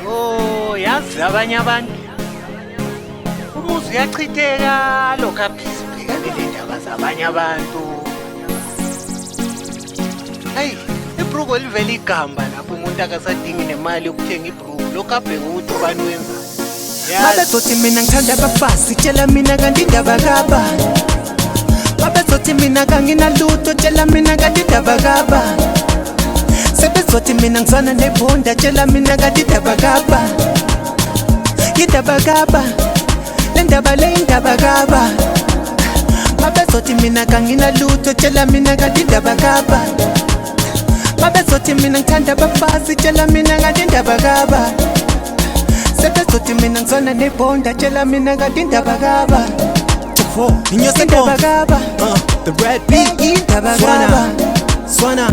Oh, yazi abanye abantu umuzi uyachitheka lokho aphisi bhekane lendaba zabanye abantu. Hayi, ibruko livela igamba lapho umuntu akasadingi nemali yokuthenga ibruko. Lokho abheka ukuthi ubani wenza. Babezothi mina ngithanda abafazi, tshela mina kanti indaba kaba. Babezothi mina kanginalutho, tshela mina kanti indaba kaba. Sebezothi mina ngizwana nebhonda, tshela mina kanti indaba kaba. Indaba kaba, le ndaba le indaba kaba. Babezothi mina kanginalutho, tshela mina kanti indaba kaba. Babezothi mina ngithanda abafazi, tshela mina kanti indaba kaba. Sebezothi mina ngizwana nebhonda, tshela mina kanti indaba kaba. Indaba kaba, the red beat, indaba kaba. Swana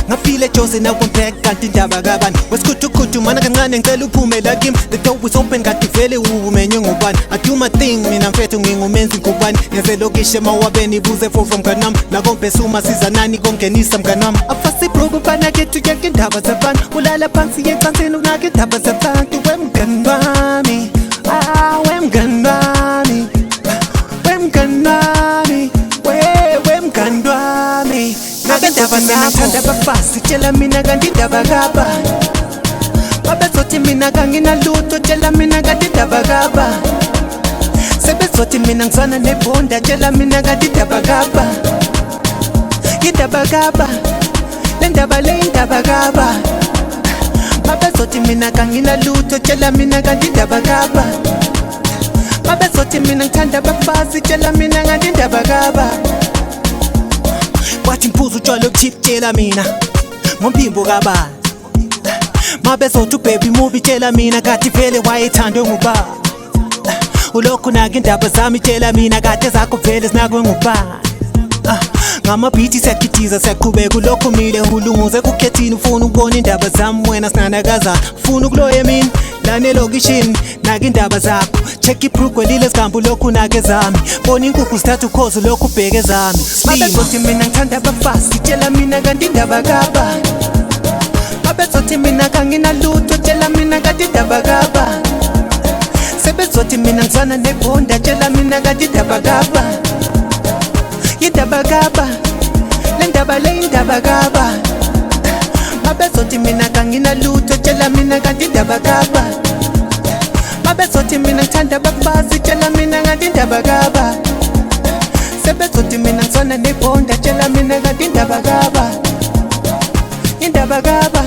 ngafile Jose na compact kanti indaba kabani wesikuthukuthu mana kancane ngicela uphume la kimi. The door is open kanti vele umenywe ngubani. I do my thing mina mfethu ngingumenzi ngubani. Ngezelokishe mawabeni buze for from kanam la kompesuma sizanani kongenisa mkanam. Afasi bruku bana kethu yeke indaba zabantu. Ulala phansi yecansini unaka indaba zabantu. Wemngani wami, wemngani wami, wemngani wami, wemngani wami. Indaba mina ngithanda abafazi, tshela mina kanti indaba kaba. Babezothi mina kanginalutho, tshela mina kanti indaba kaba. Sebezothi mina ngizwana nebhonda, tshela mina kanti indaba kaba. Indaba kaba, le ndaba le indaba kaba. Babezothi mina kanginalutho, tshela mina kanti indaba kaba. Babezothi mina ngithanda abafazi, tshela mina kanti indaba kaba. Wathi mphuzu utshwala obuthile tshela mina ngomphimbo kabani. Mabezothi ubaby movie tshela mina kathi vele wayethandwe ngubani. Ulokhu naka indaba zami tshela mina kade zakho vele zinakwe ngubani. Ngamabhithi siyagitiza siyaqhubeka ulokhu mile ulunguze kukhethini. Ufuna ukubona indaba zami wena singanakazana. Ufuna ukuloya mina lana elokishini naka indaba zakho. Check ibruko lile sigambu lokhu nake zami. Bona inkukhu zithatha ukhozi lokhu ubheke zami. Babezothi mina ngithanda abafazi, tshela mina kanti indaba kaba. Babezothi mina kanginalutho, tshela mina kanti indaba kaba. Sebezothi mina ngizwana nebhonda, tshela mina kanti indaba kaba. Indaba kaba, le ndaba le indaba kaba. Babezothi mina kanginalutho, tshela mina kanti indaba kaba. Babezothi mina ngithanda abafazi, tshela mina kanti indaba kaba. Sebezothi mina ngizwana nebhonda, tshela mina kanti indaba kaba. Indaba kaba,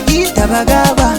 indaba kaba.